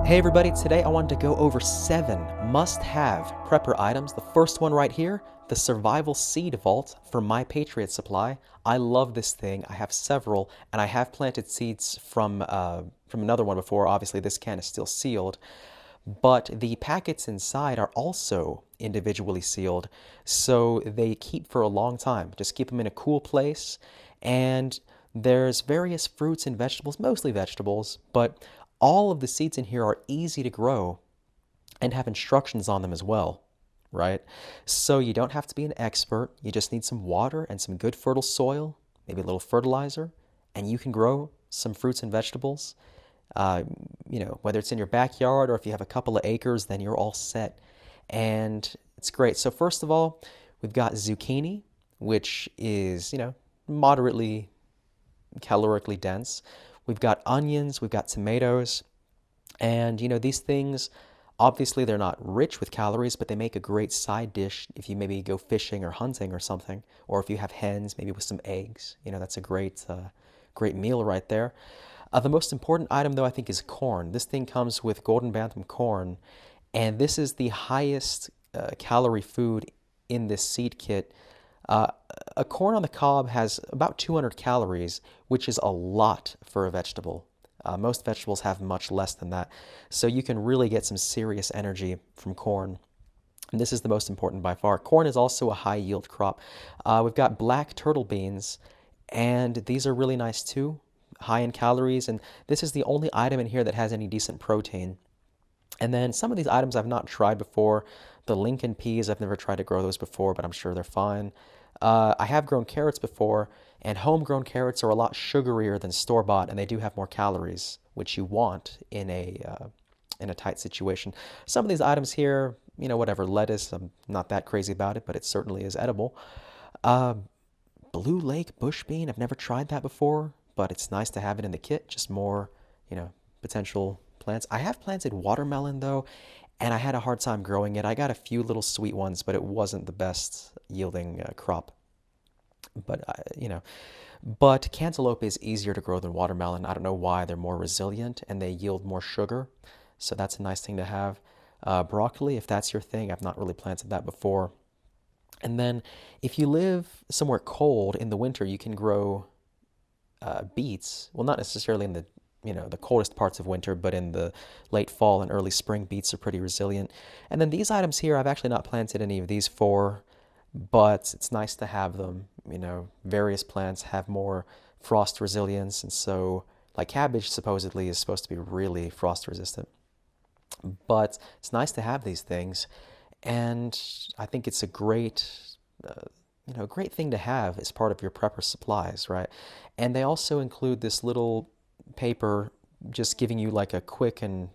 Hey everybody, today I wanted to go over 7 must-have prepper items. The first one right here, the Survival Seed Vault from My Patriot Supply. I love this thing. I have several, and I have planted seeds from another one before. Obviously, this can is still sealed, but the packets inside are also individually sealed, so they keep for a long time. Just keep them in a cool place, and there's various fruits and vegetables, mostly vegetables, but all of the seeds in here are easy to grow and have instructions on them as well, right? So you don't have to be an expert. You just need some water and some good fertile soil, maybe a little fertilizer, and you can grow some fruits and vegetables. Uh, Whether it's in your backyard or if you have a couple of acres, then you're all set. And it's great. So first of all, we've got zucchini, which is, moderately calorically dense. We've got onions, we've got tomatoes, and these things, obviously they're not rich with calories, but they make a great side dish if you maybe go fishing or hunting or something, or if you have hens, maybe with some eggs. That's a great meal right there. The most important item, though, I think, is corn. This thing comes with Golden Bantam corn, and this is the highest calorie food in this seed kit. Uh, a corn on the cob has about 200 calories, which is a lot for a vegetable. Most vegetables have much less than that. So you can really get some serious energy from corn. And this is the most important by far. Corn is also a high yield crop. We've got black turtle beans, and these are really nice too, high in calories. And this is the only item in here that has any decent protein. And then some of these items I've not tried before. The Lincoln peas, I've never tried to grow those before, but I'm sure they're fine. I have grown carrots before, and homegrown carrots are a lot sugarier than store-bought, and they do have more calories, which you want in a tight situation. Some of these items here, whatever, lettuce, I'm not that crazy about it, but it certainly is edible. Uh, Blue Lake bush bean, I've never tried that before, but it's nice to have it in the kit, just more, potential plants. I have planted watermelon though, and I had a hard time growing it. I got a few little sweet ones, but it wasn't the best yielding crop. But but cantaloupe is easier to grow than watermelon. I don't know why. They're more resilient and they yield more sugar, so that's a nice thing to have. Broccoli, if that's your thing, I've not really planted that before. And then if you live somewhere cold in the winter, you can grow beets. Well, not necessarily in the coldest parts of winter, but in the late fall and early spring, beets are pretty resilient. And then these items here, I've actually not planted any of these for, but it's nice to have them. Various plants have more frost resilience, and so like cabbage supposedly is supposed to be really frost resistant. But it's nice to have these things, and I think it's a great thing to have as part of your prepper supplies, right? And they also include this little paper just giving you like a quick and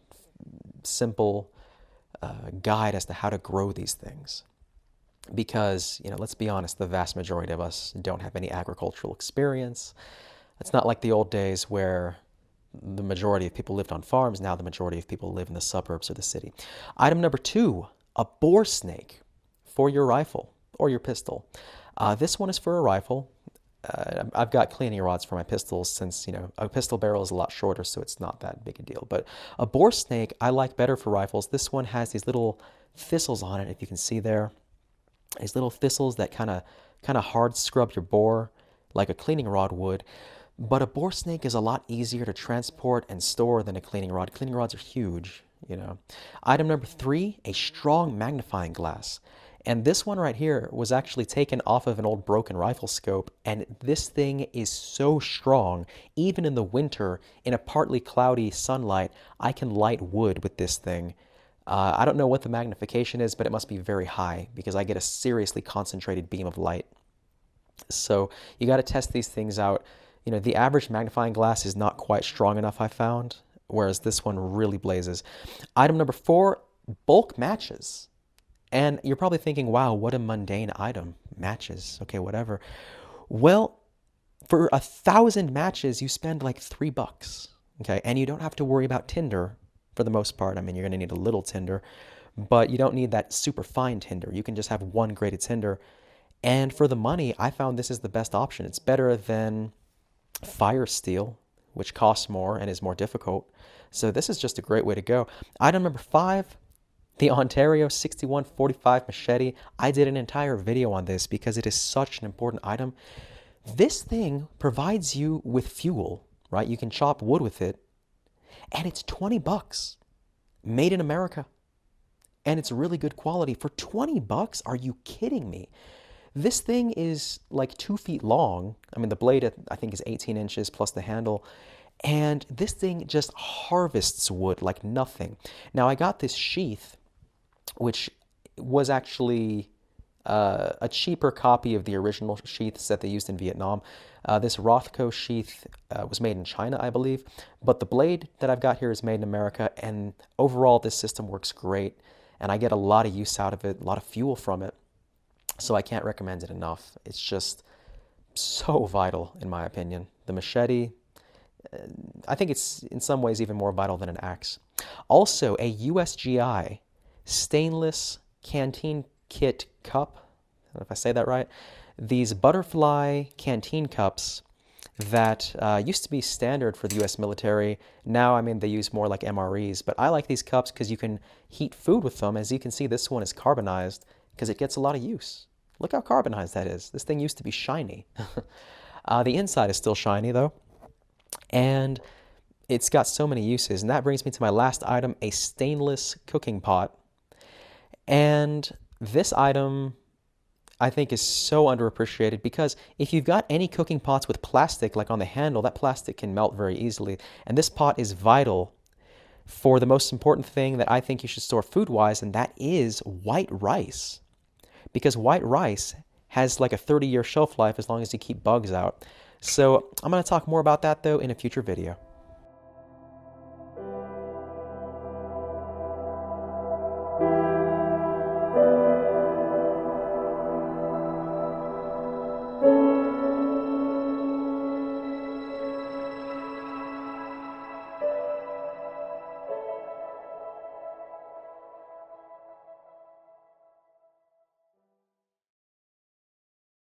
simple guide as to how to grow these things. Because, let's be honest, the vast majority of us don't have any agricultural experience. It's not like the old days where the majority of people lived on farms. Now the majority of people live in the suburbs or the city. Item number 2, a bore snake for your rifle or your pistol. This one is for a rifle. I've got cleaning rods for my pistols since, a pistol barrel is a lot shorter, so it's not that big a deal. But a bore snake I like better for rifles. This one has these little thistles on it, if you can see there. These little thistles that kind of hard scrub your bore like a cleaning rod would. But a bore snake is a lot easier to transport and store than a cleaning rod. Cleaning rods are huge, Item number 3, a strong magnifying glass. And this one right here was actually taken off of an old broken rifle scope, and this thing is so strong. Even in the winter, in a partly cloudy sunlight, I can light wood with this thing. I don't know what the magnification is, but it must be very high because I get a seriously concentrated beam of light. So you got to test these things out. The average magnifying glass is not quite strong enough, I found, whereas this one really blazes. Item number 4, bulk matches. And you're probably thinking, wow, what a mundane item. Matches. Okay, whatever. Well, for 1,000 matches, you spend like $3. Okay, and you don't have to worry about tinder for the most part. I mean, you're going to need a little tinder, but you don't need that super fine tinder. You can just have one grated tinder. And for the money, I found this is the best option. It's better than fire steel, which costs more and is more difficult. So this is just a great way to go. Item number 5, the Ontario 6145 Machete. I did an entire video on this because it is such an important item. This thing provides you with fuel, right? You can chop wood with it, and it's 20 bucks. Made in America. And it's really good quality. For 20 bucks? Are you kidding me? This thing is like 2 feet long. I mean, the blade, I think, is 18 inches plus the handle. And this thing just harvests wood like nothing. Now, I got this sheath, which was actually a cheaper copy of the original sheaths that they used in Vietnam. This Rothco sheath was made in China, I believe. But the blade that I've got here is made in America. And overall, this system works great. And I get a lot of use out of it, a lot of fuel from it. So I can't recommend it enough. It's just so vital, in my opinion. The machete, I think it's in some ways even more vital than an axe. Also, a USGI stainless Canteen kit cup. I don't know if I say that right. These butterfly Canteen cups that used to be standard for the U.S. military. Now, I mean, they use more like MREs. But I like these cups because you can heat food with them. As you can see, this one is carbonized because it gets a lot of use. Look how carbonized that is. This thing used to be shiny. The inside is still shiny, though. And it's got so many uses. And that brings me to my last item, a stainless cooking pot. And this item, I think, is so underappreciated because if you've got any cooking pots with plastic, like on the handle, that plastic can melt very easily. And this pot is vital for the most important thing that I think you should store food-wise, and that is white rice. Because white rice has like a 30-year shelf life as long as you keep bugs out. So I'm going to talk more about that, though, in a future video.